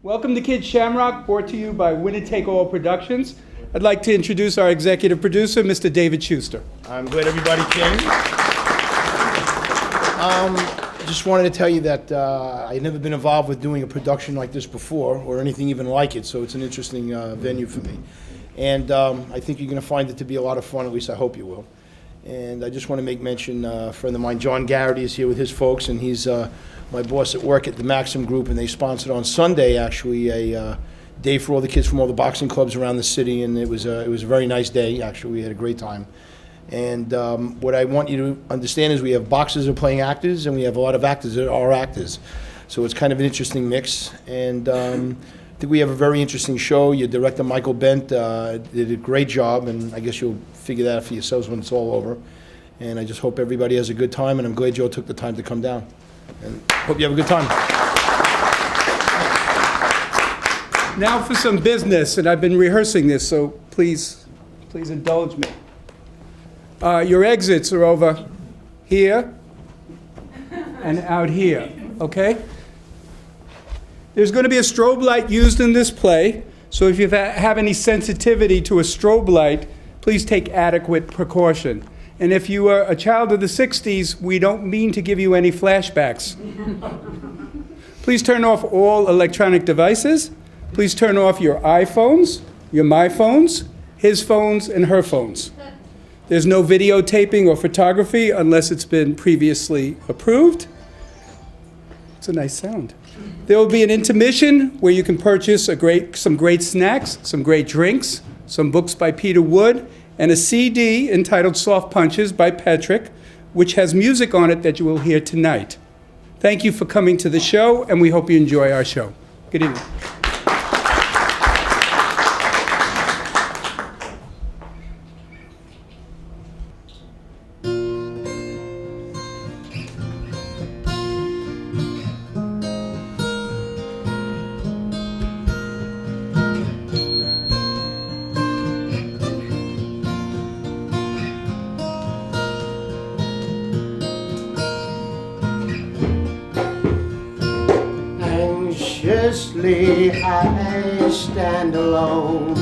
Welcome to Kids Shamrock, brought to you by Winner Take All Productions. I'd like to introduce our executive producer, Mr. David Schuster. I'm glad everybody came. Just wanted to tell you that I've never been involved with doing a production like this before, or anything even like it, so it's an interesting venue for me. And I think you're going to find it to be a lot of fun, at least I hope you will. And I just want to make mention, a friend of mine, John Garrity, is here with his folks, and he's my boss at work at the Maxim Group, and they sponsored on Sunday, actually, a day for all the kids from all the boxing clubs around the city, and it was a very nice day, actually. We had a great time. And what I want you to understand is we have boxers that are playing actors, and we have a lot of actors that are actors. So it's kind of an interesting mix. And I think we have a very interesting show. Your director, Michael Bentt, did a great job, and I guess you'll figure that out for yourselves when it's all over. And I just hope everybody has a good time, and I'm glad you all took the time to come down. And hope you have a good time. Now for some business, and I've been rehearsing this, so please indulge me. Your exits are over here and out here, okay? There's going to be a strobe light used in this play, so if you have any sensitivity to a strobe light, please take adequate precaution. And if you are a child of the 60s, we don't mean to give you any flashbacks. Please turn off all electronic devices. Please turn off your iPhones, your my phones, his phones, and her phones. There's no videotaping or photography unless it's been previously approved. It's a nice sound. There will be an intermission where you can purchase some great snacks, some great drinks, some books by Peter Wood, and a CD entitled Soft Punches by Patrick, which has music on it that you will hear tonight. Thank you for coming to the show, and we hope you enjoy our show. Good evening. Anxiously I stand alone,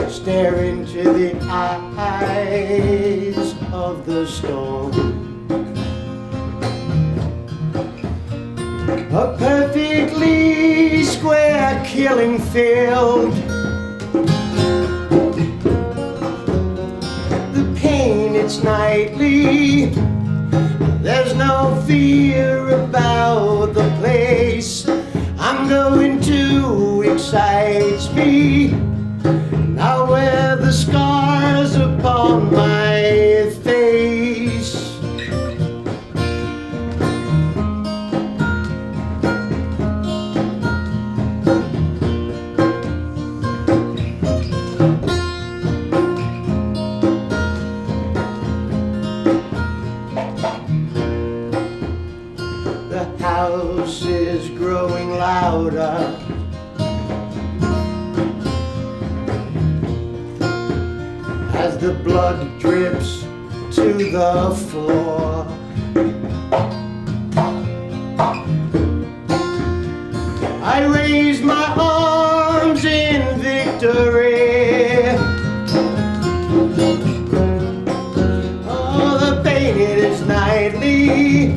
stare into the eyes of the storm. A perfectly square killing field. The pain, it's nightly. There's no fear about the place I'm going to excites me. Now wear the scars upon my face. The house is growing louder. As the blood drips to the floor. I raise my arms in victory. Oh, the pain, it is nightly.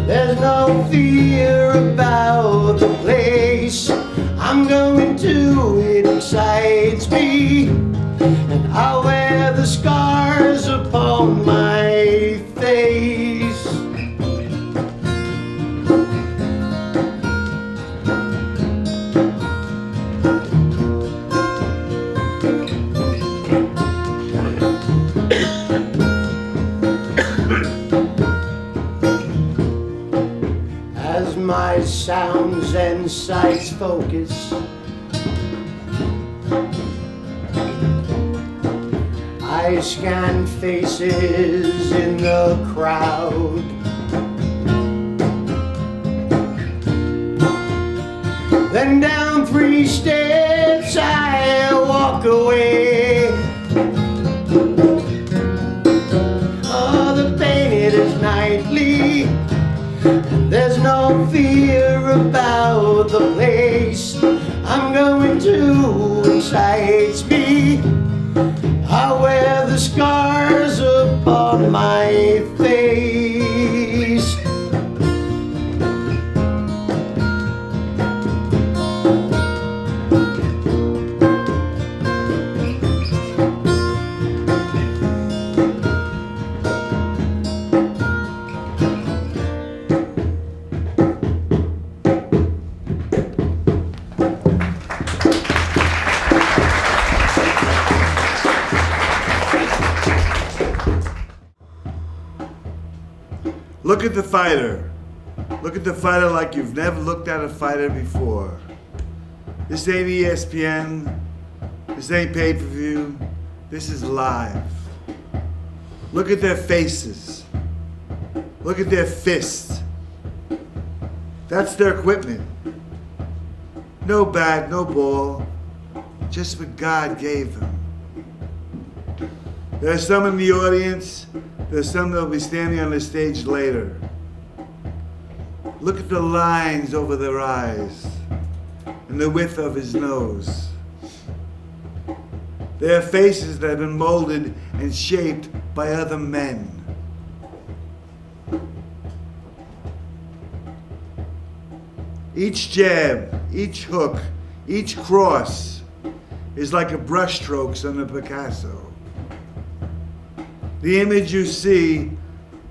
There's no fear about the place I'm going to, it excites me. And I'll wear the scars upon my face. As my sounds and sights focus, I scan faces in the crowd. Then down 3 steps I walk away. Oh, the pain, it is nightly. There's no Look at the fighter. Look at the fighter like you've never looked at a fighter before. This ain't ESPN. This ain't pay-per-view. This is live. Look at their faces. Look at their fists. That's their equipment. No bat, no ball. Just what God gave them. There's some in the audience. There's some that'll be standing on the stage later. Look at the lines over their eyes and the width of his nose. They are faces that have been molded and shaped by other men. Each jab, each hook, each cross is like a brushstrokes on a Picasso. The image you see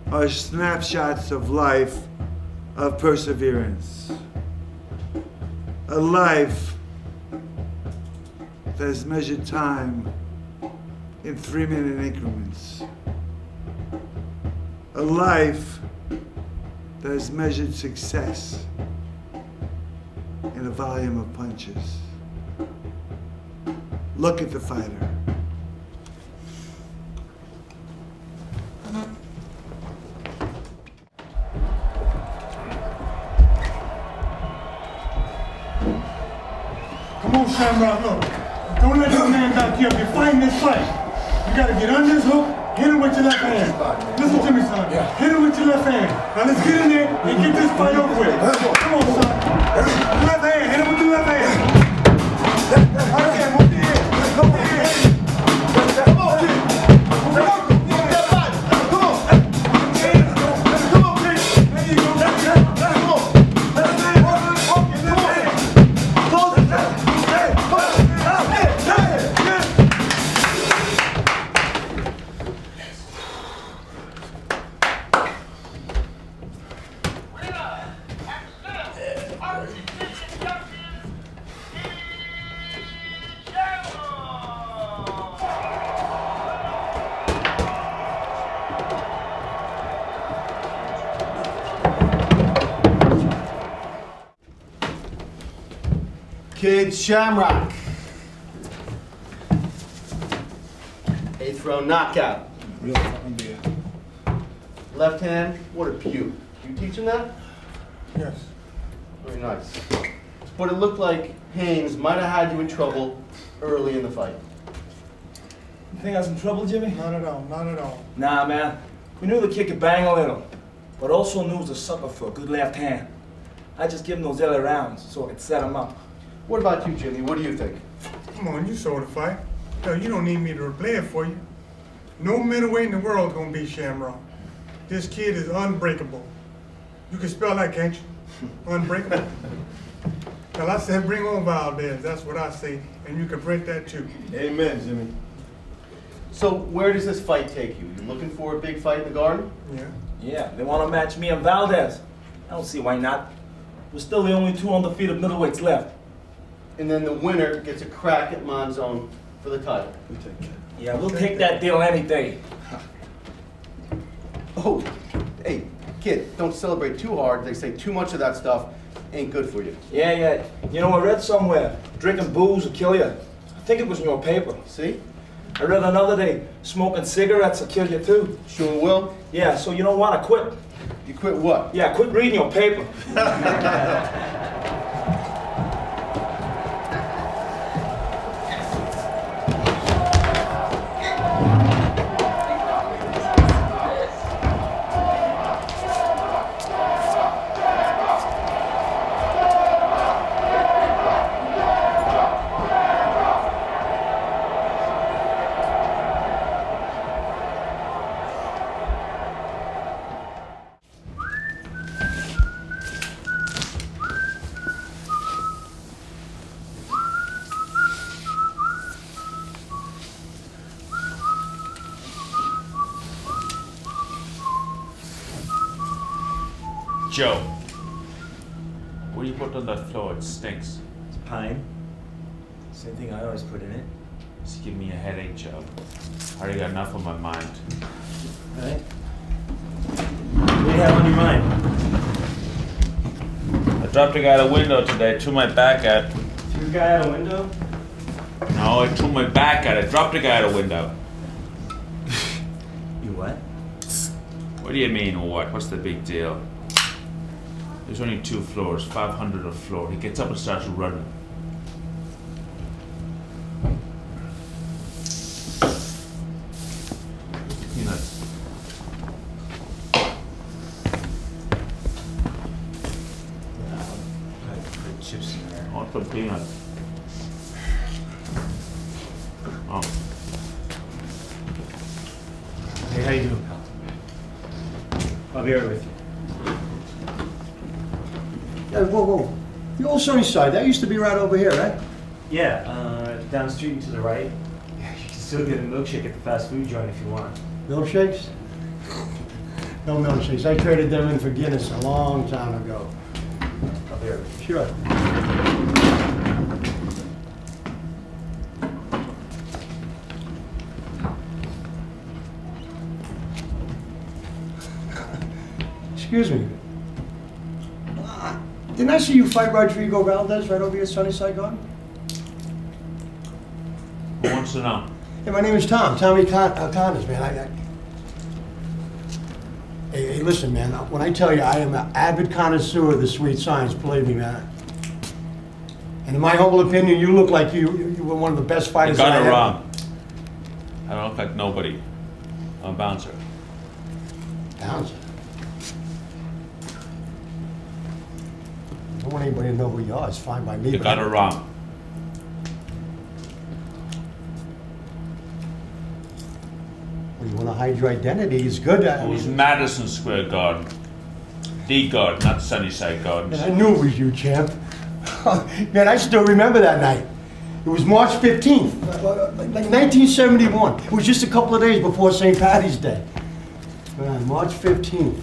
are snapshots of life, of perseverance. A life that has measured time in 3-minute increments. A life that has measured success in a volume of punches. Look at the fighter. Come on, Shamrock, look. Don't let this man back you up. You're fighting this fight. You gotta get under his hook, hit him with your left hand. Listen to me, son. Hit him with your left hand. Now let's get in there and get this fight over with. Come on, son. Left hand, hit him with your left hand. Right hand, move your head. Come on, head. Come on, kid. Come on. Come on. Come on, kid. There you go. Come on. Left hand, walk it, left hand. Close it. Kid Shamrock. 8th round knockout. Real fucking beer. Left hand, what a pew. You teach him that? Yes. Very nice. But it looked like Haynes might have had you in trouble early in the fight. You think I was in trouble, Jimmy? Not at all, not at all. Nah, man. We knew the kid could bang a little, but also knew he was a sucker for a good left hand. I just give him those early rounds so I could set him up. What about you, Jimmy? What do you think? Come on, you saw the fight. Hell, you don't need me to replay it for you. No middleweight in the world gonna beat Shamrock. This kid is unbreakable. You can spell that, can't you? Unbreakable. Well, I said bring on Valdez. That's what I say, and you can break that too. Amen, Jimmy. So where does this fight take you? You looking for a big fight in the Garden? Yeah. Yeah, they want to match me and Valdez. I don't see why not. We're still the only two undefeated middleweights left. And then the winner gets a crack at Monzone for the title. Yeah, we'll take that deal any day. Oh, hey, kid, don't celebrate too hard. They say too much of that stuff ain't good for you. Yeah. You know, I read somewhere, drinking booze will kill you. I think it was in your paper. See? I read another day, smoking cigarettes will kill you too. Sure will. Yeah, so you know what? I quit. You quit what? Yeah, quit reading your paper. Joe, what do you put on that floor? It stinks. It's pine. Same thing I always put in it. It's giving me a headache, Joe. I already got enough on my mind. Right? you have on your mind? I dropped a guy out a window today, threw my back at. Threw a guy out a window? No, I threw my back at it, dropped a guy out a window. You what? What do you mean, what? What's the big deal? There's only 2 floors, 500 a floor. He gets up and starts running. Peanuts. Put chips in there. I want some peanuts. Oh. Hey, how you doing, pal? I'll be right with you. Hey, whoa. The old Sunnyside, that used to be right over here, right? Yeah, down the street and to the right. Yeah, you can still get a milkshake at the fast food joint if you want. Milkshakes? No milkshakes. I traded them in for Guinness a long time ago. I'll be right with you. Sure. Excuse me. Didn't I see you fight Rodrigo Valdez right over here at Sunnyside Garden? Who wants to know? Hey, my name is Tom. Tommy Connors, man. Hey, listen, man. When I tell you I am an avid connoisseur of the sweet science, believe me, man. And in my humble opinion, you look like you were one of the best You fighters got I it ever- wrong. I don't look like nobody. I'm a bouncer. Bouncer. I don't want anybody to know who you are. It's fine by me. You but got it wrong. Well, you want to hide your identity? It's good. It was Madison Square Garden. The garden, not Sunnyside Gardens. Man, I knew it was you, champ. Man, I still remember that night. It was March 15th, like 1971. It was just a couple of days before St. Patty's Day. Man, March 15th.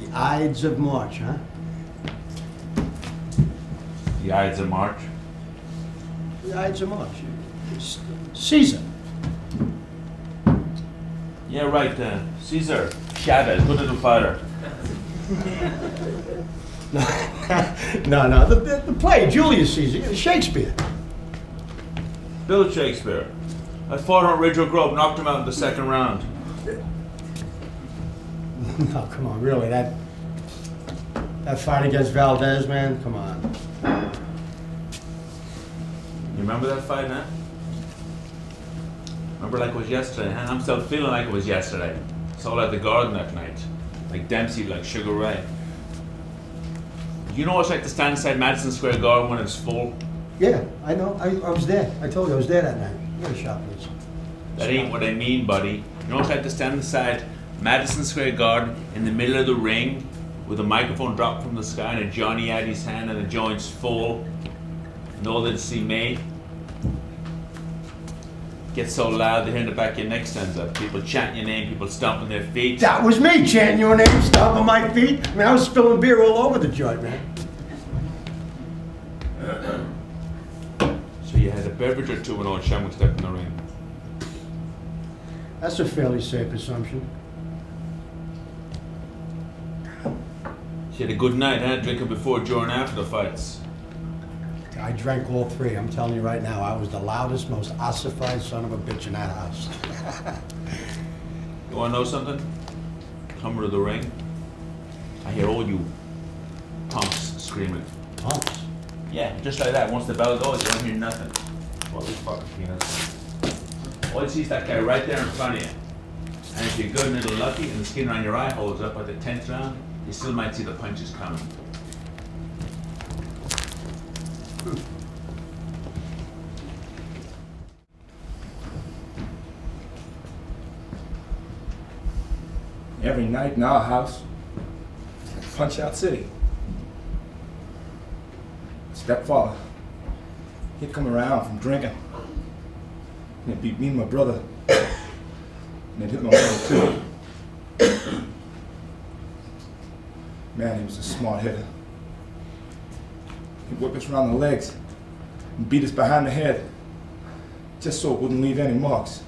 The Ides of March, huh? The Ides of March. The Ides of March. It's Caesar. Yeah, right. Caesar. Chavez, good little fighter. No, the play, Julius Caesar, Shakespeare. Bill Shakespeare. I fought on Ridgel Grove, knocked him out in the second round. No, come on, really, that fight against Valdez, man, come on. You remember that fight, huh? Remember like it was yesterday, huh? I'm still feeling like it was yesterday. Saw at the garden that night. Like Dempsey, like Sugar Ray. You know what it's like to stand inside Madison Square Garden when it's full? Yeah, I know, I was there. I told you I was there that night. You got a shot, please. That ain't what I mean, buddy. You know what it's like to stand inside Madison Square Garden in the middle of the ring with a microphone dropped from the sky and a Johnny Addy's hand and the joint's full and all they'd see me? Gets so loud they hear in the back of your neck stands up. People chanting your name, people stomping their feet. That was me chanting your name, stomping my feet. I mean, I was spilling beer all over the joint, man. So you had a beverage or two when old Shamrock stepped in the ring. That's a fairly safe assumption. You had a good night, huh? Drinking before, during, after the fights. I drank all three. I'm telling you right now, I was the loudest, most ossified son of a bitch in that house. You wanna know something? Come to the ring. I hear all you punks screaming. Punks. Yeah, just like that. Once the bell goes, you don't hear nothing. All these fucking peanuts. All you see is that guy right there in front of you. And if you're good and a little lucky and the skin around your eye holds up at the 10th round, you still might see the punches coming. Every night in our house, Punch Out City. Stepfather, he'd come around from drinking. He'd beat me and my brother. And he'd hit my mother too. Man, he was a smart hitter. He'd whip us around the legs and beat us behind the head, just so it wouldn't leave any marks.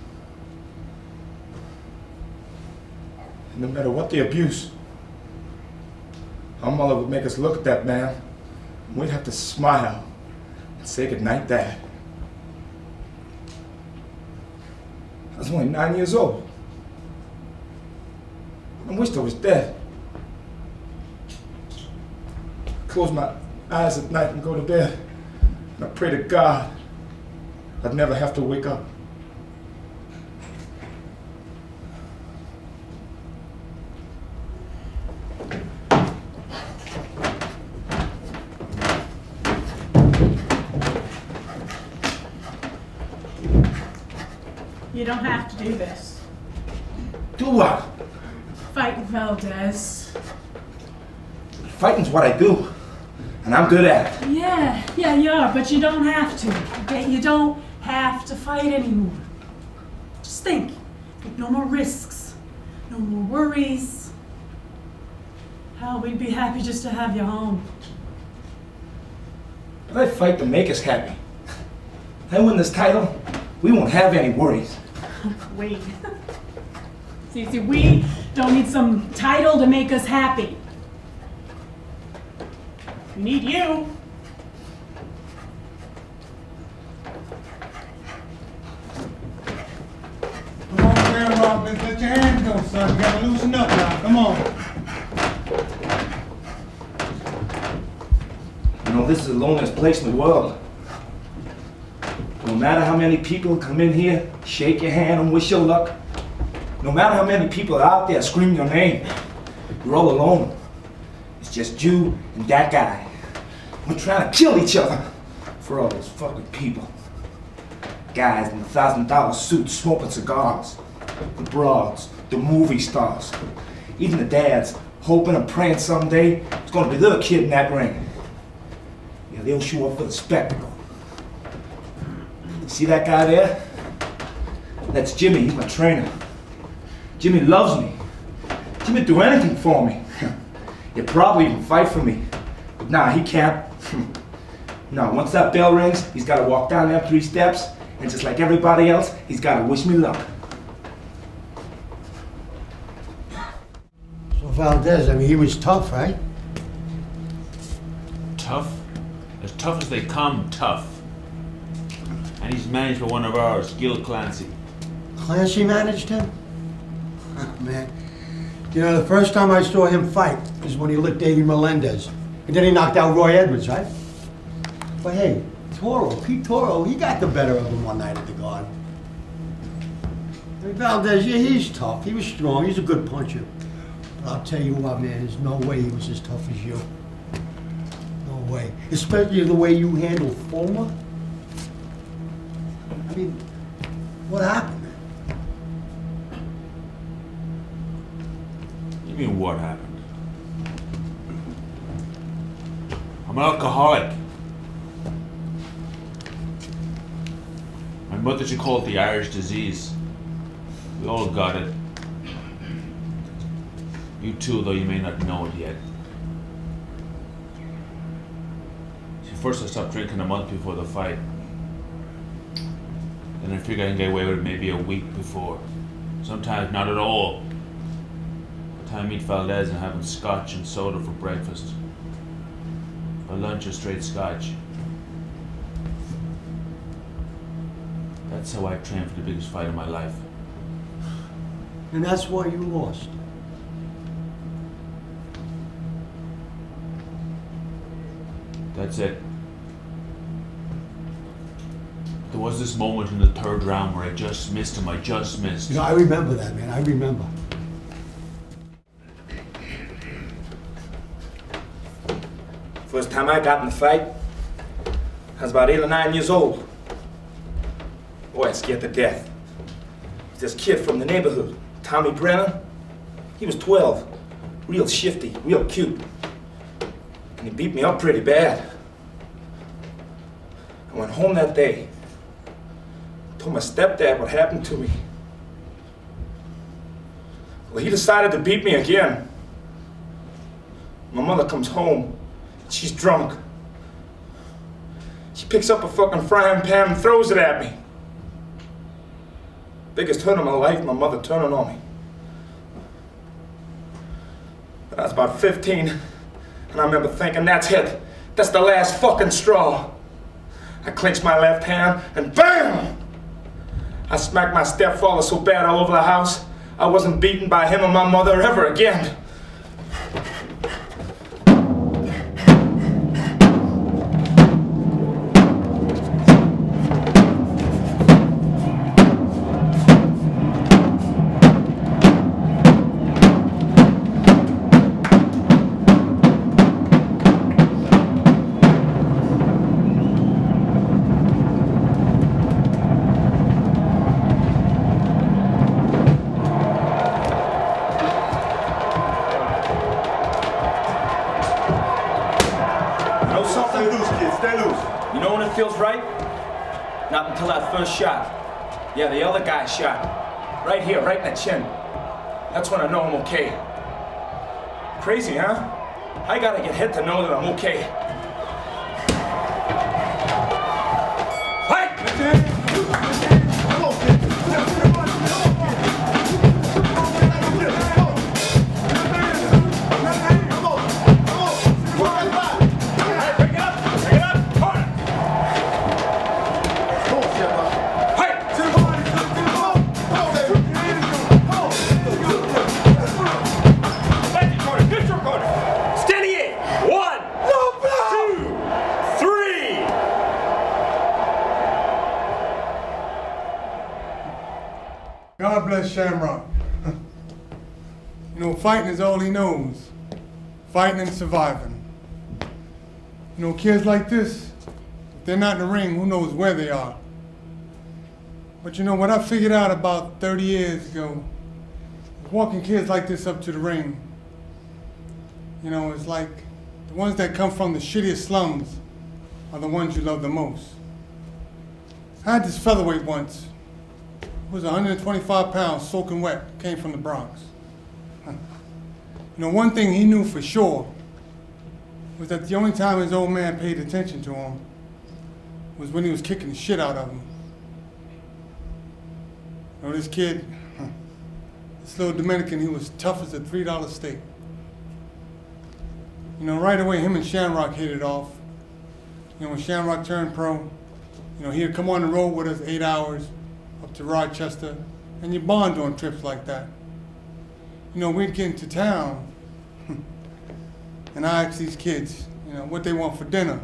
And no matter what the abuse, Our mother would make us look at that man, and we'd have to smile and say goodnight, Dad. I was only 9 years old. I wished I was dead. Close my eyes at night and go to bed, and I pray to God I'd never have to wake up. You don't have to do this. Do what? Fight Valdez. Fighting's what I do, and I'm good at it. Yeah, you are, but you don't have to. Okay, you don't have to fight anymore. Just think. No more risks. No more worries. Hell, we'd be happy just to have you home. But I fight to make us happy. If I win this title, we won't have any worries. Wait. See, we don't need some title to make us happy. We need you. Come on, Shamrock, let's let your hands go, son. You gotta loosen up now. Come on. You know, this is the loneliest place in the world. No matter how many people come in here, shake your hand and wish you luck, no matter how many people are out there screaming your name, you're all alone. It's just you and that guy. We're trying to kill each other for all those fucking people. Guys in $1,000 suits smoking cigars. The broads, the movie stars. Even the dads hoping and praying someday it's gonna be their kid in that ring. Yeah, they'll show up for the spectacle. See that guy there? That's Jimmy, he's my trainer. Jimmy loves me. Jimmy'd do anything for me. He'd probably even fight for me. But nah, he can't. No, once that bell rings, he's gotta walk down them 3 steps, and just like everybody else, he's gotta wish me luck. So Valdez, I mean, he was tough, right? Tough? As tough as they come, tough. And he's managed by one of ours, Gil Clancy. Clancy managed him? Oh, man. You know, the first time I saw him fight was when he licked Davey Melendez. And then he knocked out Roy Edwards, right? But hey, Pete Toro, he got the better of him one night at the Garden. I mean, Valdez, yeah, he's tough. He was strong. He's a good puncher. But I'll tell you what, man, there's no way he was as tough as you. No way. Especially the way you handled Fulmer. I mean, what happened? You mean what happened? I'm an alcoholic. My mother, she called it the Irish disease. We all got it. You too, though you may not know it yet. See, first I stopped drinking a month before the fight. Then I figured I can get away with it maybe a week before. Sometimes not at all. By the time I meet Valdez and having scotch and soda for breakfast. For lunch, a straight scotch. That's how I trained for the biggest fight of my life. And that's why you lost. That's it. There was this moment in the 3rd round where I just missed him. I just missed. You know, I remember that, man. I remember. First time I got in the fight, I was about 8 or 9 years old. Boy, I was scared to death. This kid from the neighborhood, Tommy Breland, he was 12, real shifty, real cute. And he beat me up pretty bad. I went home that day, told my stepdad what happened to me. Well, he decided to beat me again. My mother comes home, she's drunk. She picks up a fucking frying pan and throws it at me. Biggest hurt of my life, my mother turning on me. When I was about 15, And I remember thinking, that's it. That's the last fucking straw. I clenched my left hand and BAM! I smacked my stepfather so bad all over the house, I wasn't beaten by him or my mother ever again. Feels right? Not until that first shot. Yeah, the other guy shot. Right here, right in the chin. That's when I know I'm okay. Crazy, huh? I gotta get hit to know that I'm okay. Fight! God bless Shamrock. You know, fighting is all he knows. Fighting and surviving. You know, kids like this, if they're not in the ring, who knows where they are. But you know, what I figured out about 30 years ago, walking kids like this up to the ring, you know, it's like the ones that come from the shittiest slums are the ones you love the most. I had this featherweight once. He was 125 pounds, soaking wet, came from the Bronx. You know, one thing he knew for sure was that the only time his old man paid attention to him was when he was kicking the shit out of him. You know, this kid, this little Dominican, he was tough as a $3 steak. You know, right away, him and Shamrock hit it off. You know, when Shamrock turned pro, you know, he'd come on the road with us 8 hours up to Rochester, and you bond on trips like that. You know, we'd get into town, and I asked these kids, you know, what they want for dinner.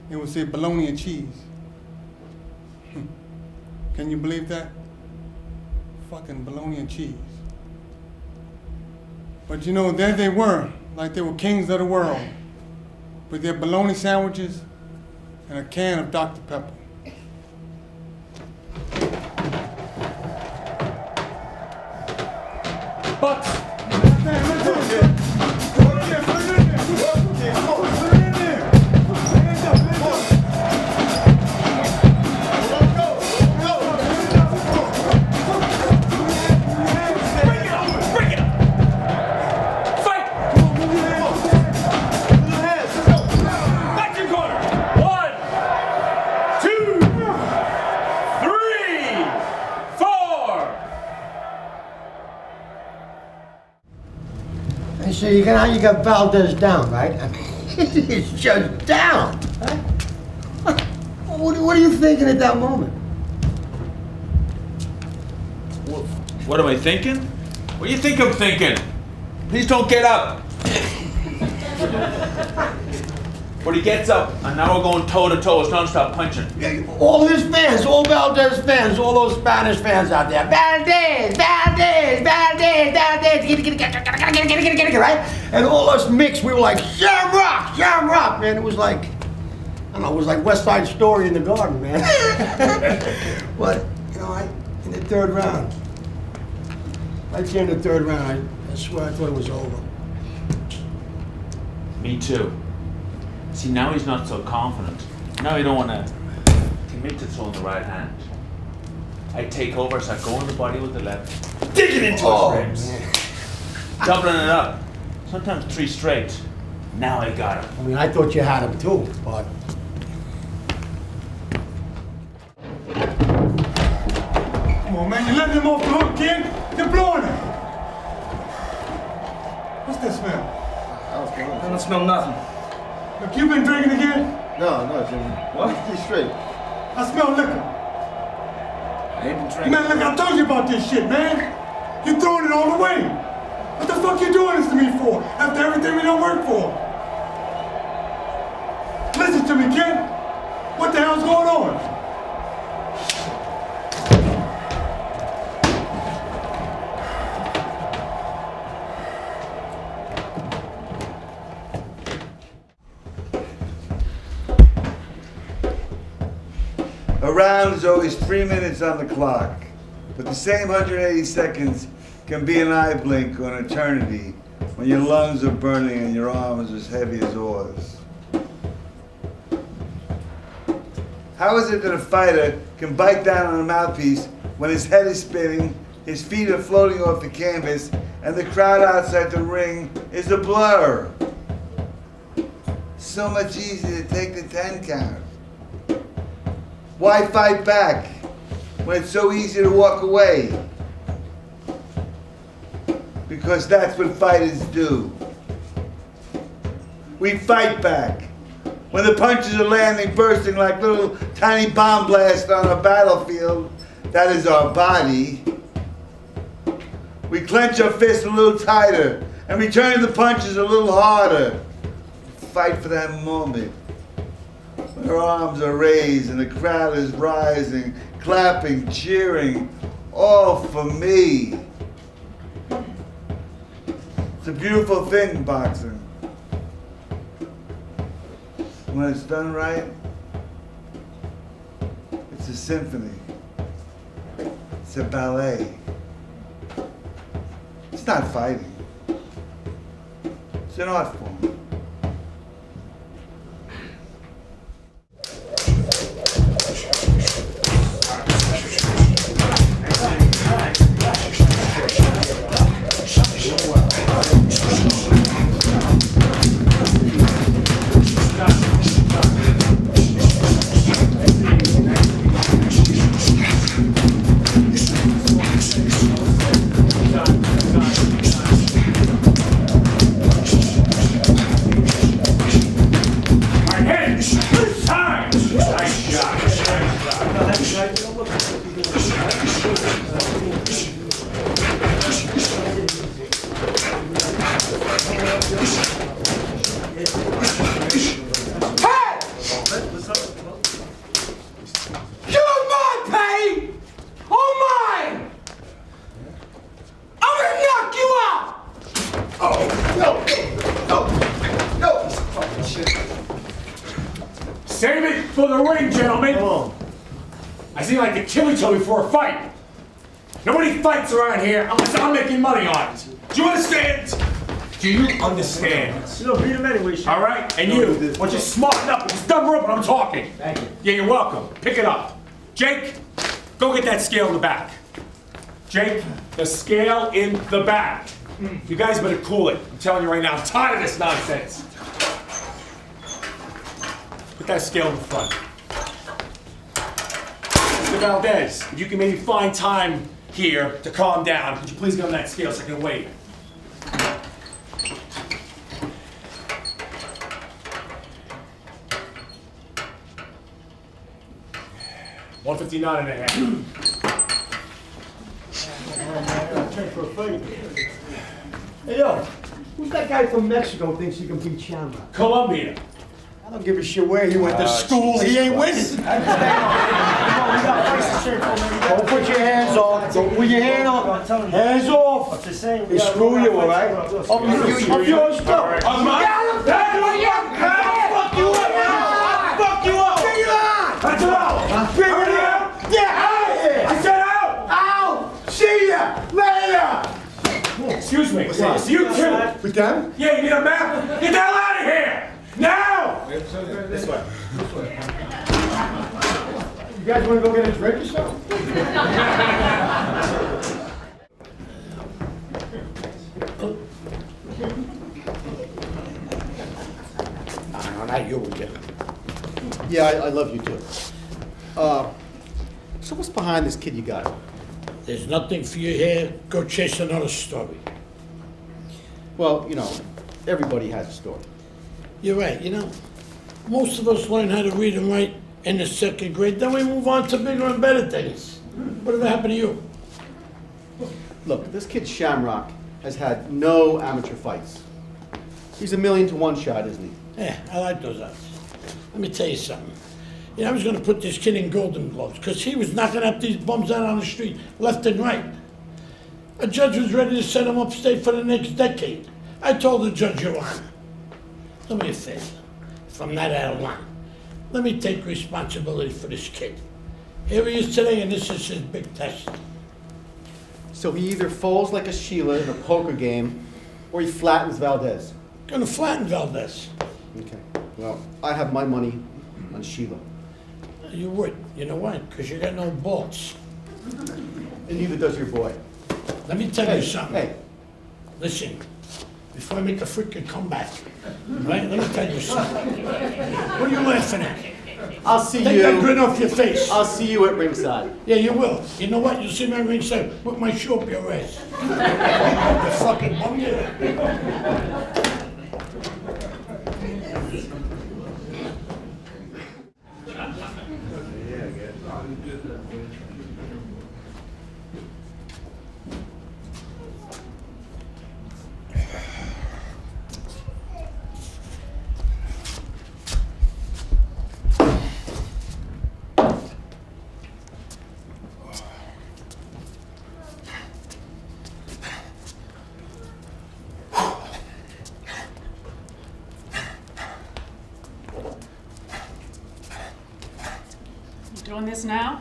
They would say bologna and cheese. Can you believe that? Fucking bologna and cheese. But you know, there they were, like they were kings of the world, with their bologna sandwiches and a can of Dr. Pepper. Bucks! So you got Valdez down, right? I mean, it's just down. Right? What are you thinking at that moment? What am I thinking? What do you think I'm thinking? Please don't get up. But he gets up, and now we're going toe to toe. It's non-stop punching. All his fans, all Valdez fans, all those Spanish fans out there. Valdez, Valdez, Valdez, Valdez, right? And all us mixed, we were like, Shamrock, Shamrock, man. It was like, I don't know, it was like West Side Story in the Garden, man. But, you know, in the third round, right there in the third round, I swear I thought it was over. Me too. See, now he's not so confident. Now he don't want to commit to throwing the right hand. I take over, so I go in the body with the left, dig it into his ribs, doubling it up. Sometimes 3 straight. Now I got him. I mean, I thought you had him too, but... Come on, man, you're letting him off the hook, kid. You're blowing him. What's that smell? don't smell nothing. Look, you been drinking again? No, Jimmy. What? Be straight. I smell liquor. I ain't been drinking. Man, look, I told you about this shit, man. You throwing it all away. What the fuck you doing this to me for? After everything we don't work for? Listen to me, kid. What the hell's going on? A round is always 3 minutes on the clock, but the same 180 seconds can be an eye blink or an eternity when your lungs are burning and your arms as heavy as oars. How is it that a fighter can bite down on a mouthpiece when his head is spinning, his feet are floating off the canvas, and the crowd outside the ring is a blur? So much easier to take the 10 count. Why fight back when it's so easy to walk away? Because that's what fighters do. We fight back. When the punches are landing, bursting like little tiny bomb blasts on a battlefield, that is our body. We clench our fists a little tighter and return the punches a little harder. Fight for that moment. When our arms are raised and the crowd is rising, clapping, cheering, all for me. It's a beautiful thing, boxing. When it's done right, it's a symphony. It's a ballet. It's not fighting. It's an art form. Save it for the ring, gentlemen. Come on. I see like to kill each other before a fight. Nobody fights around here unless I'm making money on it. Do you understand? Do you understand? You don't beat him anyway, Shannon. All right, and you, why don't you smarten up and just dumb her up when I'm talking. Thank you. Yeah, you're welcome. Pick it up. Jake, go get that scale in the back. Jake, the scale in the back. You guys better cool it. I'm telling you right now, I'm tired of this nonsense. Put that scale in the front. Mr. Valdez, if you can maybe find time here to calm down, could you please get on that scale so I can wait? $159.5. Hey, yo, who's that guy from Mexico thinks he can beat Shamrock? Colombia. I don't give a shit where he went to school. He ain't winning. Don't put your hands off. Don't put your hand off. Hands off. What's the same? They screw you, all right? Of your stuff. Of mine? Fuck you up. Fuck you up. Bring it on. That's it out. Bring it out. Yeah, out of here. I said out. Out. See ya later. Excuse me. See you too. With them? Yeah, you need a map? Get the hell out of here! Now! This way. You guys want to go get a drink or something? No, not you again. Yeah, I love you too. So what's behind this kid you got? There's nothing for you here. Go chase another story. Well, you know, everybody has a story. You're right, you know, most of us learn how to read and write in the 2nd grade, then we move on to bigger and better things. Whatever happened to you? Look, this kid Shamrock has had no amateur fights. He's 1,000,000 to 1 shot, isn't he? Yeah, I like those odds. Let me tell you something. You know, I was gonna put this kid in Golden Gloves, because he was knocking up these bums out on the street, left and right. A judge was ready to send him upstate for the next decade. I told the judge, Your Honor, do me a favor, if I'm not out of line, let me take responsibility for this kid. Here he is today, and this is his big test. So he either falls like a Sheila in a poker game, or he flattens Valdez. Gonna flatten Valdez. Okay, well, I have my money on Sheila. You would. You know why? Because you got no balls. And neither does your boy. Let me tell you something. Hey, Listen, before I make a freaking comeback, right? Let me tell you something. What are you laughing at? I'll see Take you. that grin off your face. I'll see you at ringside. Yeah, you will. You know what? You'll see me at ringside with my shoe up your ass. You fucking bum you. Doing this now?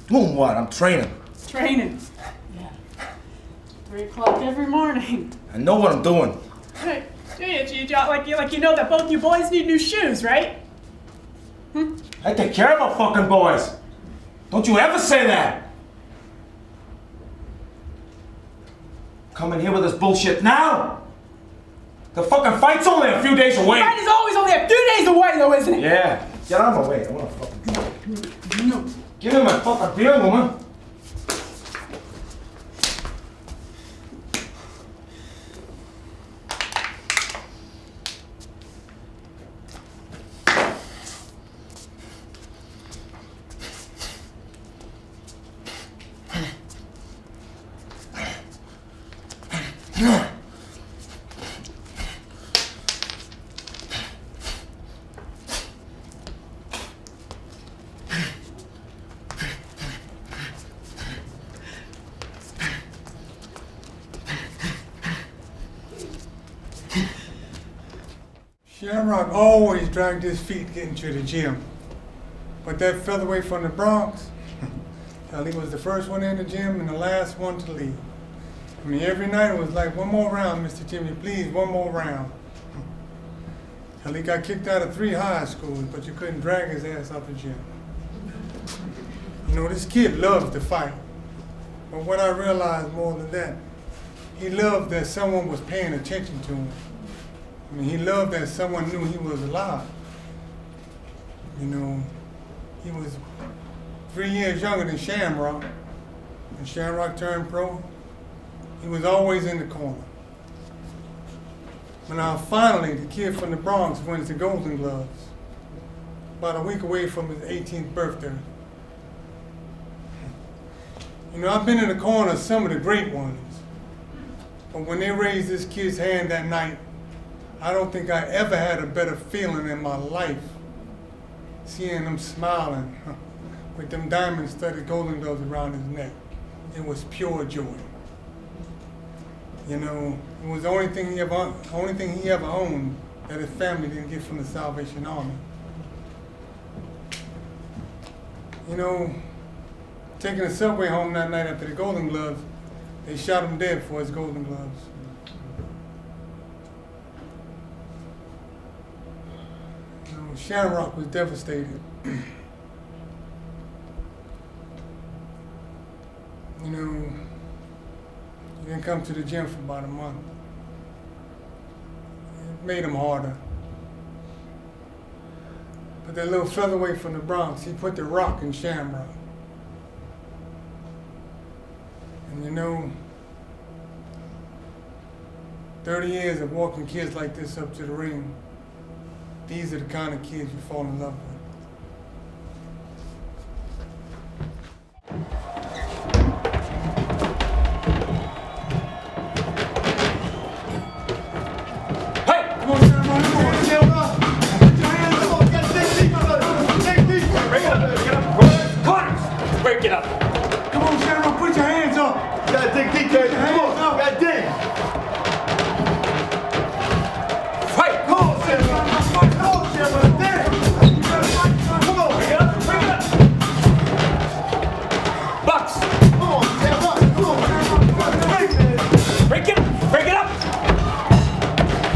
Doing what? I'm training. Training. Yeah. 3 o'clock every morning. I know what I'm doing. Hey, like you know that both you boys need new shoes, right? I take care of our fucking boys. Don't you ever say that. Coming here with this bullshit now? The fucking fight's only a few days away. The fight is always only a few days away, though, isn't it? Yeah. Get out of my way. I wanna fucking... Give me my fucking beer, woman. Shamrock always dragged his feet getting to the gym. But that featherweight from the Bronx, hell, he was the first one in the gym and the last one to leave. I mean, every night it was like, one more round, Mr. Jimmy, please, one more round. Hell, he got kicked out of 3 high schools, but you couldn't drag his ass out the gym. You know, this kid loved to fight. But what I realized more than that, he loved that someone was paying attention to him. I mean, he loved that someone knew he was alive. You know, he was 3 years younger than Shamrock. When Shamrock turned pro, he was always in the corner. When finally, the kid from the Bronx wins the Golden Gloves, about a week away from his 18th birthday. You know, I've been in the corner of some of the great ones, but when they raised this kid's hand that night, I don't think I ever had a better feeling in my life, seeing him smiling with them diamond-studded Golden Gloves around his neck. It was pure joy. You know, it was the only thing he ever owned that his family didn't get from the Salvation Army. You know, taking the subway home that night after the Golden Gloves, they shot him dead for his Golden Gloves. You know, Shamrock was devastated. You know, he didn't come to the gym for about a month. It made him harder. But that little featherweight from the Bronx, he put the rock in Shamrock. And you know, 30 years of walking kids like this up to the ring, these are the kind of kids you fall in love with. Break it up. Come on, Shamrock, put your hands up. You gotta dig deep, Dave. Come on, you gotta dig. Fight. Come on, Shamrock. Come on, Shamrock. Dig. Come on, Bring it up. Bring it up. Box. come on, Shamrock. Come on. Break it up. Break it up.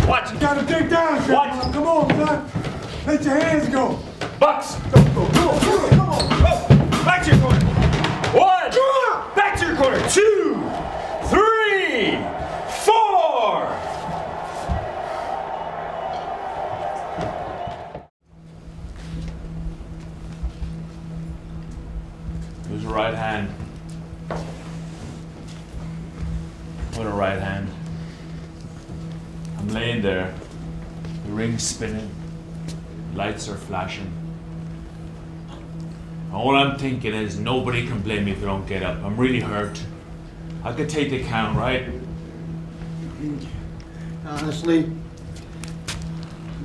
Watch. You gotta dig down, Shamrock. What? Come on, son. Let your hands go. Box. Come on, come on. Back to your corner. 1. Back to your corner. 2, 3, 4. There's a right hand. What a right hand. I'm laying there, the ring's spinning, lights are flashing. All I'm thinking is nobody can blame me if I don't get up. I'm really hurt. I could take the count, right? Honestly,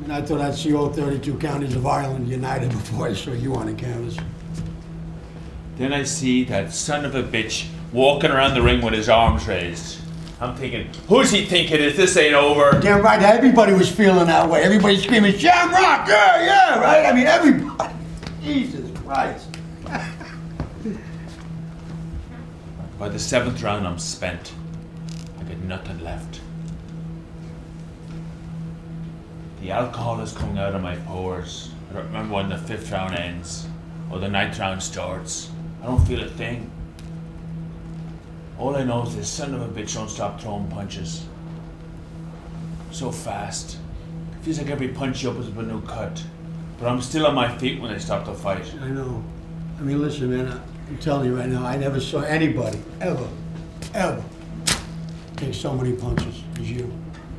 I thought I'd see all 32 counties of Ireland united before I saw you on the canvas. Then I see that son of a bitch walking around the ring with his arms raised. I'm thinking, who's he think it is? This ain't over. Damn right, everybody was feeling that way. Everybody screaming, Shamrock, yeah, right? I mean, everybody. Jesus Christ. By the 7th round, I'm spent. I got nothing left. The alcohol is coming out of my pores. I don't remember when the 5th round ends or the 9th round starts. I don't feel a thing. All I know is this son of a bitch don't stop throwing punches. So fast. It feels like every punch opens up a new cut. But I'm still on my feet when I stop the fight. I know. I mean, listen, man, I'm telling you right now, I never saw anybody, ever, take so many punches as you.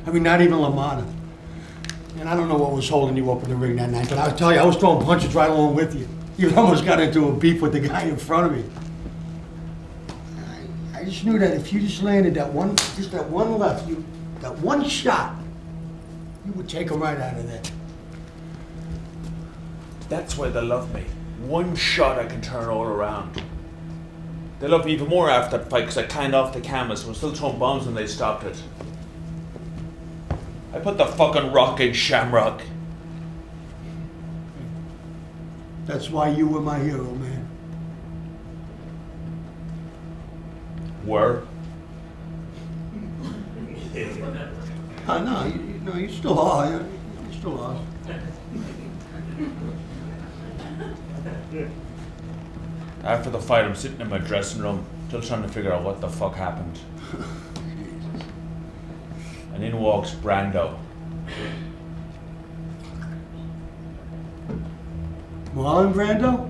I mean, not even LaMotta. And I don't know what was holding you up in the ring that night, but I'll tell you, I was throwing punches right along with you. You almost got into a beef with the guy in front of me. I just knew that if you just landed that one left, that one shot, you would take him right out of there. That's why they love me. One shot I can turn all around. They love me even more after that fight because I climbed off the canvas and was still throwing bombs when they stopped it. I put the fucking rock in Shamrock. That's why you were my hero, man. Were? No, you still are. You still are. After the fight, I'm sitting in my dressing room, still trying to figure out what the fuck happened. And in walks Brando. Marlon Brando?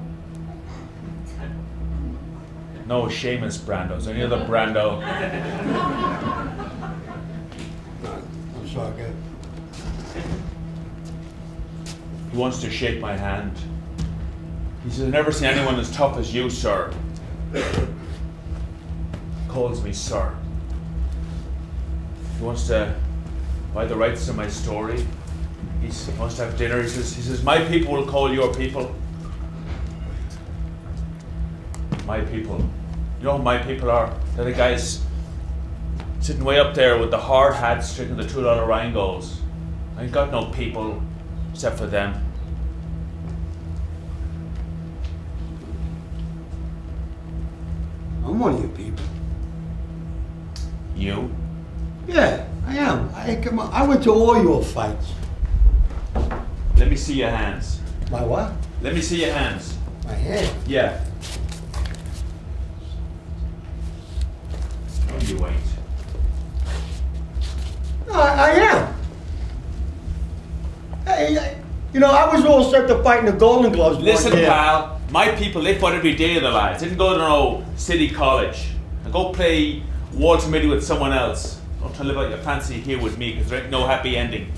No, Seamus Brando. Is there any other Brando? I'm sorry, kid. He wants to shake my hand. He says, I've never seen anyone as tough as you, sir. Calls me sir. He wants to buy the rights to my story. He wants to have dinner. He says, my people will call your people. My people. You know who my people are? They're the guys sitting way up there with the hard hats drinking the $2 Rheingold. I ain't got no people except for them. I'm one of your people. You? Yeah, I am. I went to all your fights. Let me see your hands. My what? Let me see your hands. My hand? Yeah. No, you ain't. No, I am. Hey, I was all set to fight in the Golden Gloves. Listen, pal. My people, they fought every day of their lives. They didn't go to no city college. And go play Walsh Midi with someone else. Don't try to live out your fancy here with me, because there ain't no happy ending.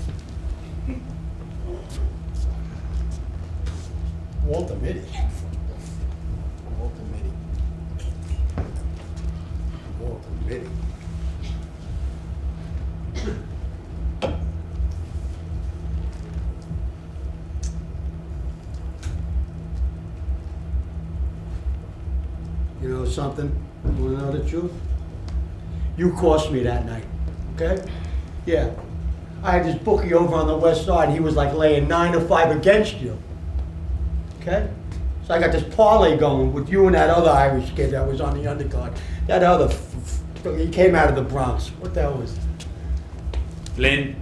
Walter Mitty. Walter Mitty. Walter Mitty. You know something? You wanna know the truth? You cost me that night, okay? Yeah. I had this bookie over on the west side. He was like laying 9 to 5 against you. Okay? So I got this parlay going with you and that other Irish kid that was on the undercard. That other, he came out of the Bronx. What the hell was it? Flynn.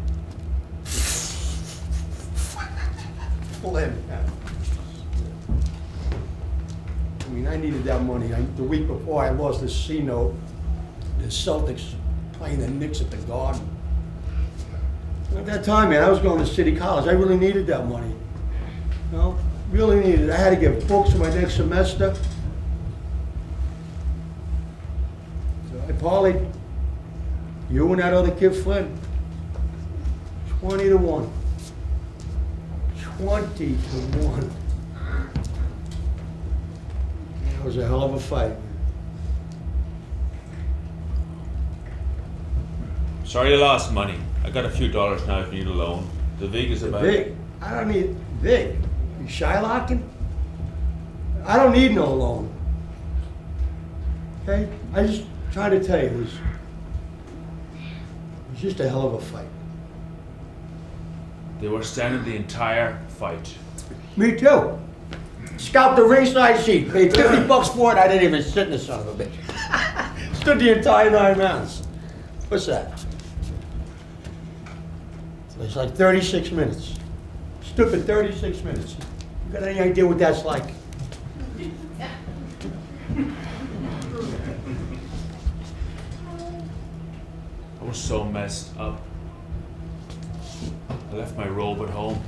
Flynn. I mean, I needed that money. The week before, I lost this C note. The Celtics playing the Knicks at the Garden. At that time, man, I was going to City College. I really needed that money. You know? Really needed it. I had to get books for my next semester. So I parlayed you and that other kid, Flynn. 20 to 1. 20 to 1. That was a hell of a fight. Sorry you lost money. I got a few dollars now if you need a loan. The vig is about... Vig? I don't need vig. You Shylocking? I don't need no loan. Okay? I just trying to tell you, it was just a hell of a fight. They were standing the entire fight. Me too. Scalped the ringside seat. Paid $50 for it. I didn't even sit in the son of a bitch. Stood the entire 9 rounds. What's that? It's like 36 minutes. Stood for 36 minutes. You got any idea what that's like? I was so messed up. I left my robe at home.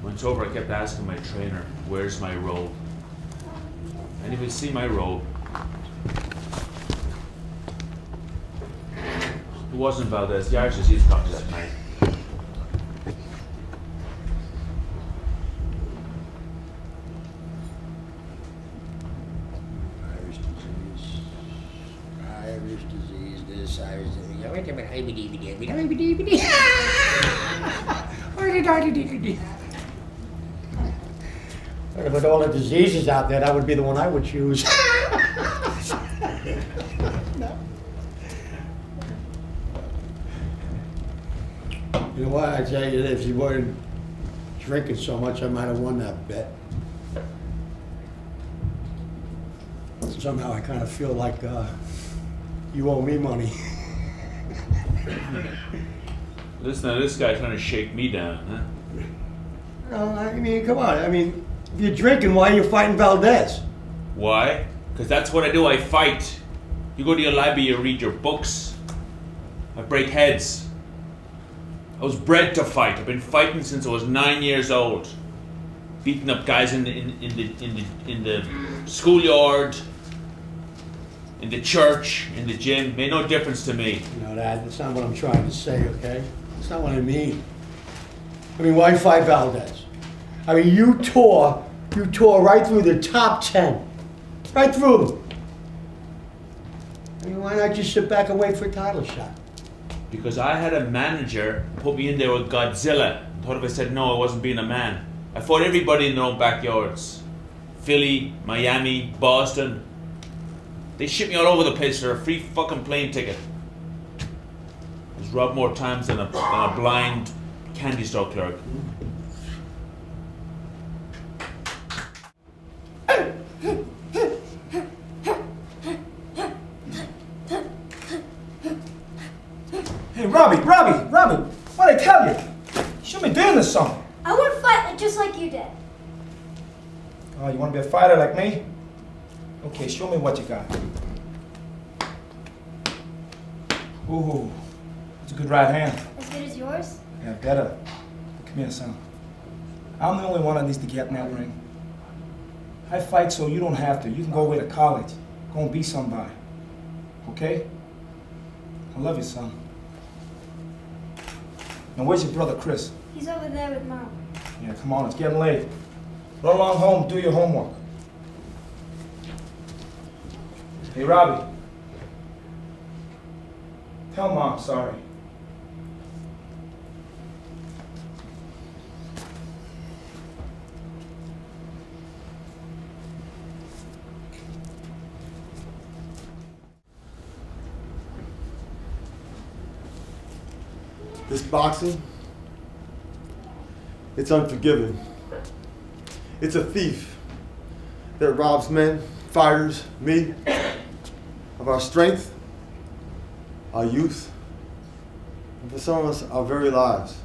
When it's over, I kept asking my trainer, where's my robe? I didn't even see my robe. It wasn't Valdez. The Irish disease caught me that night. Irish disease, this, Irish disease. Wait a minute, with all the diseases out there, that would be the one I would choose. You know what, I tell you, if you weren't drinking so much, I might have won that bet. Somehow I kind of feel like you owe me money. Listen to this guy trying to shake me down, huh? No, I mean, come on. I mean, if you're drinking, why are you fighting Valdez? Why? Because that's what I do, I fight. You go to your library, you read your books. I break heads. I was bred to fight. I've been fighting since I was 9 years old. Beating up guys in the schoolyard, in the church, in the gym. Made no difference to me. You know, that's not what I'm trying to say, okay? That's not what I mean. I mean, why fight Valdez? I mean, you tore right through the top 10. Right through them. I mean, why not just sit back and wait for a title shot? Because I had a manager put me in there with Godzilla. Thought if I said no, I wasn't being a man. I fought everybody in their own backyards. Philly, Miami, Boston. They shipped me all over the place for a free fucking plane ticket. I was robbed more times than a blind candy store clerk. Hey, Robbie, what'd I tell you? You should be doing this something. I want to fight just like you did. Oh, you want to be a fighter like me? Okay, show me what you got. Ooh, it's a good right hand. As good as yours? Yeah, better. Come here, son. I'm the only one that needs to get in that ring. I fight so you don't have to. You can go away to college. Go and be somebody. Okay? I love you, son. Now, where's your brother, Chris? He's over there with Mom. Yeah, come on, it's getting late. Run along home, do your homework. Hey, Robbie. Tell Mom sorry. This boxing, it's unforgiving. It's a thief that robs men, fighters, me, of our strength, our youth, and for some of us, our very lives.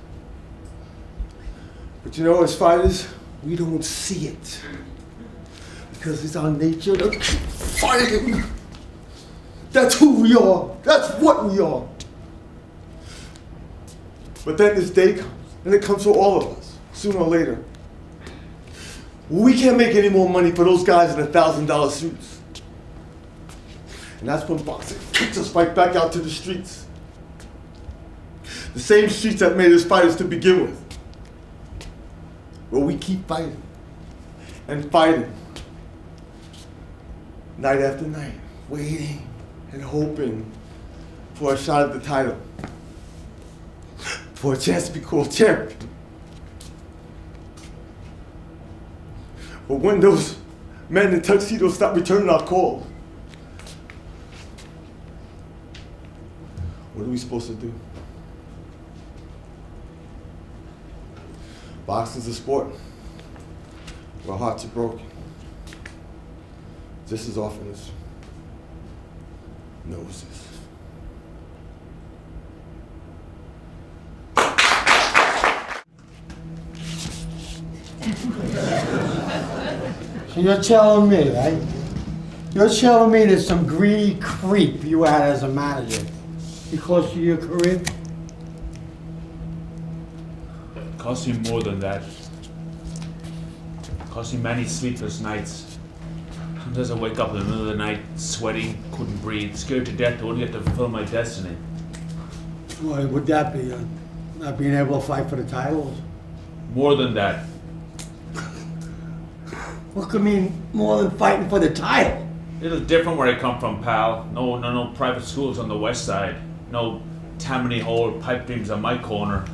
But you know, as fighters, we don't see it because it's our nature to keep fighting. That's who we are. That's what we are. But then this day comes, and it comes for all of us, sooner or later. We can't make any more money for those guys in $1,000 suits. And that's when boxing kicks us right back out to the streets. The same streets that made us fighters to begin with. Where we keep fighting and fighting. Night after night, waiting and hoping for a shot at the title. For a chance to be called champion. But when those men in tuxedos stop returning our calls, what are we supposed to do? Boxing's a sport where hearts are broken just as often as noses. So you're telling me, right? You're telling me there's some greedy creep you had as a manager because of your career? Cost me more than that. Cost me many sleepless nights. Sometimes I wake up in the middle of the night, sweating, couldn't breathe, scared to death I wouldn't get to fulfill my destiny. What would that be? Not being able to fight for the titles? More than that. What could mean more than fighting for the title? Little different where I come from, pal. No private schools on the west side. No Tammany Hole pipe dreams on my corner.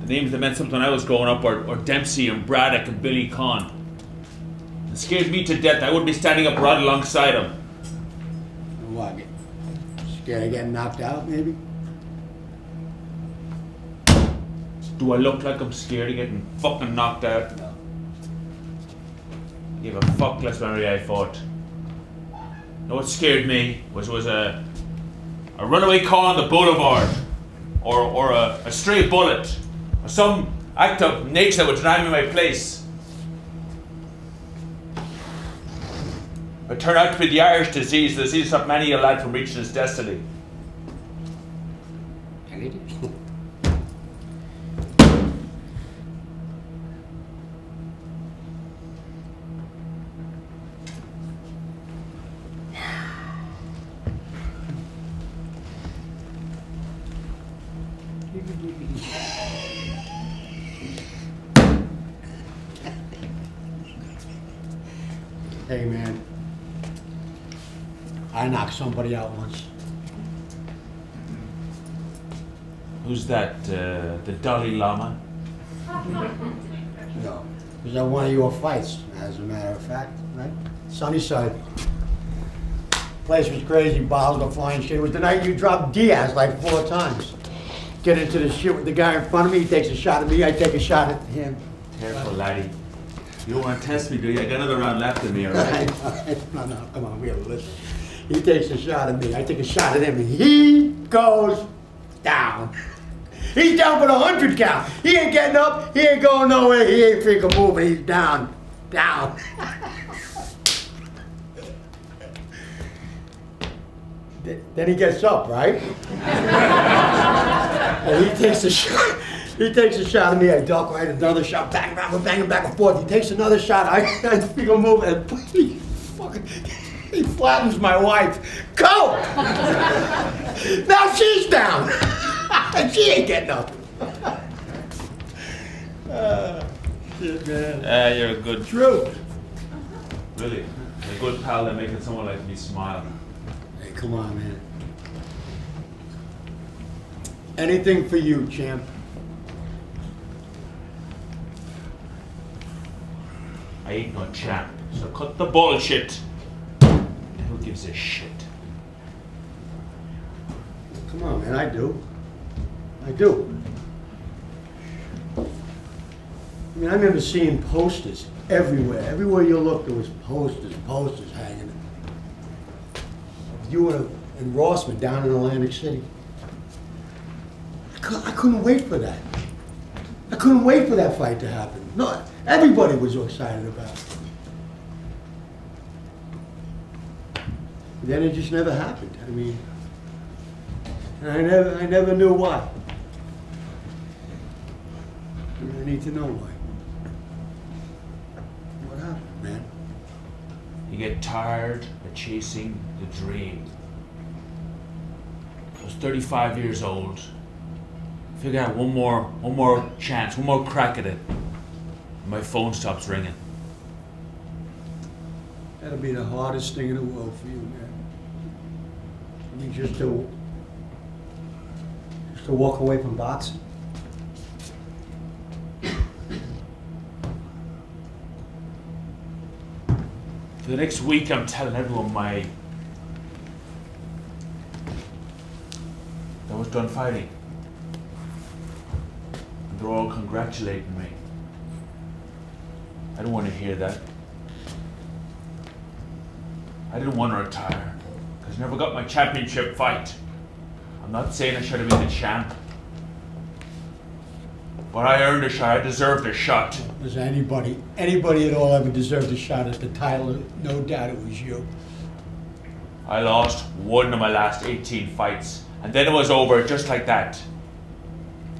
The names that meant something when I was growing up were Dempsey and Braddock and Billy Conn. It scared me to death. I wouldn't be standing up right alongside him. What? Scared of getting knocked out, maybe? Do I look like I'm scared of getting fucking knocked out? No. I gave a fuck less when I fought. No, what scared me was a runaway call on the boulevard, or a stray bullet, or some act of nature that would drive me my place. It turned out to be the Irish disease, the disease that stopped many a lad from reaching his destiny. Hey, man. I knocked somebody out once. Who's that? The Dalai Lama? No. It was at one of your fights, as a matter of fact, right? Sunnyside. Place was crazy, bottles were flying shit. It was the night you dropped Diaz like 4 times. Get into the shit with the guy in front of me, he takes a shot at me, I take a shot at him. Careful, laddie. You don't want to test me, do you? I got another round left in me, all right? No, come on, we gotta listen. He takes a shot at me, I take a shot at him, and he goes down. He's down for the 100 count. He ain't getting up, he ain't going nowhere, he ain't freaking moving, he's down. Then he gets up, right? And he takes a shot. He takes a shot at me, I duck, right? Another shot, bang, bang, we're banging back and forth. He takes another shot, I freaking move, and he flattens my wife. Go! Now she's down! And she ain't getting up. shit, man. You're a good... True. Really, a good pal at making someone like me smile. Hey, come on, man. Anything for you, champ. I ain't no champ, so cut the bullshit. And who gives a shit? Come on, man, I do. I do. I mean, I remember seeing posters everywhere. Everywhere you looked, there was posters hanging. You and Rossman down in Atlantic City. I couldn't wait for that. I couldn't wait for that fight to happen. No, everybody was so excited about it. Then it just never happened. I mean, and I never knew why. I need to know why. What happened, man? You get tired of chasing the dream. I was 35 years old. Figure out one more chance, one more crack at it. And my phone stops ringing. That'll be the hardest thing in the world for you, man. I mean, just to walk away from boxing. For the next week, I'm telling everyone I was done fighting. And they're all congratulating me. I don't want to hear that. I didn't want to retire, because I never got my championship fight. I'm not saying I should have been the champ. But I earned a shot, I deserved a shot. Does anybody at all ever deserved a shot at the title? No doubt it was you. I lost one of my last 18 fights, and then it was over just like that.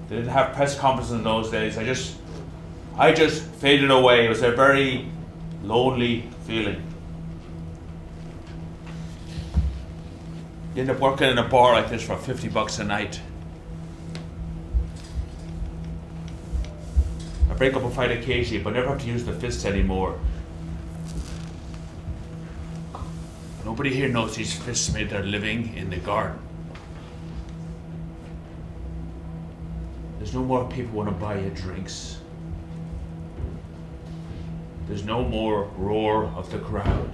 They didn't have press conferences in those days. I just faded away. It was a very lonely feeling. You end up working in a bar like this for $50 a night. I break up a fight occasionally, but never have to use the fists anymore. Nobody here knows these fists made their living in the garden. There's no more people want to buy you drinks. There's no more roar of the crowd.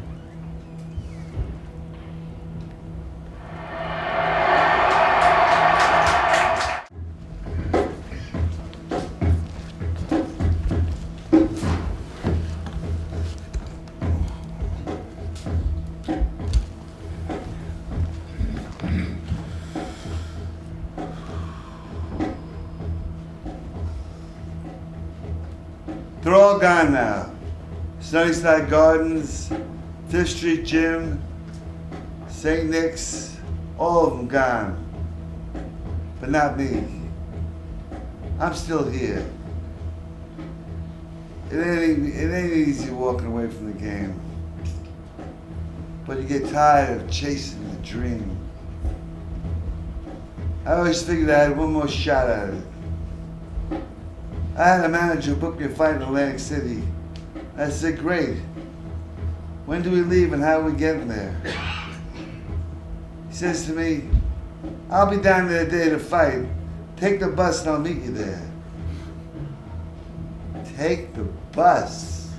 They're all gone now. Sunnyside Gardens, Fifth Street Gym, St. Nick's, all of them gone. But not me. I'm still here. It ain't easy walking away from the game. But you get tired of chasing the dream. I always figured I had one more shot at it. I had a manager book me a fight in Atlantic City. I said, great. When do we leave and how are we getting there? He says to me, I'll be down there the day to fight. Take the bus and I'll meet you there. Take the bus.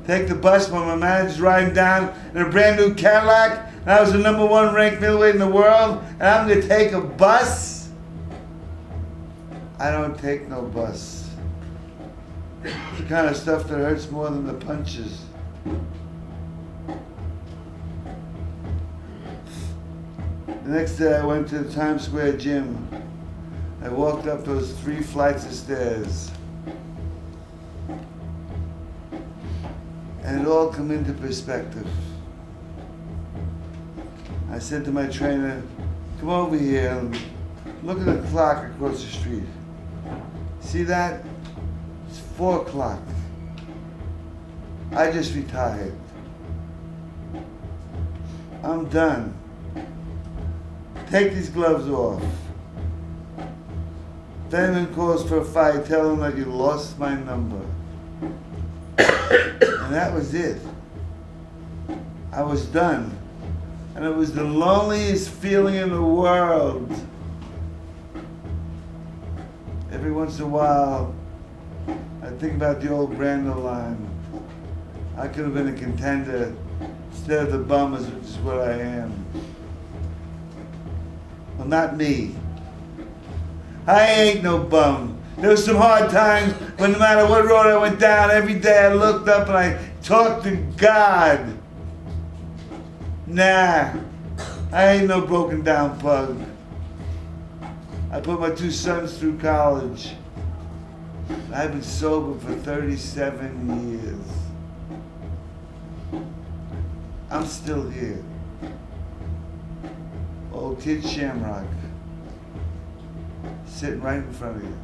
Take the bus when my manager's riding down in a brand new Cadillac and I was the #1 ranked middleweight in the world and I'm gonna take a bus? I don't take no bus. It's the kind of stuff that hurts more than the punches. The next day I went to the Times Square gym. I walked up those 3 flights of stairs. And it all come into perspective. I said to my trainer, come over here and look at the clock across the street. See that? It's 4 o'clock. I just retired. I'm done. Take these gloves off. If anyone calls for a fight, tell them that you lost my number. And that was it. I was done. And it was the loneliest feeling in the world. Every once in a while, I think about the old Brando line. I could have been a contender instead of the bummers, which is what I am. Well, not me. I ain't no bum. There was some hard times when no matter what road I went down, every day I looked up and I talked to God. Nah, I ain't no broken down pug. I put my 2 sons through college. I've been sober for 37 years. I'm still here. Old kid Shamrock, sitting right in front of you.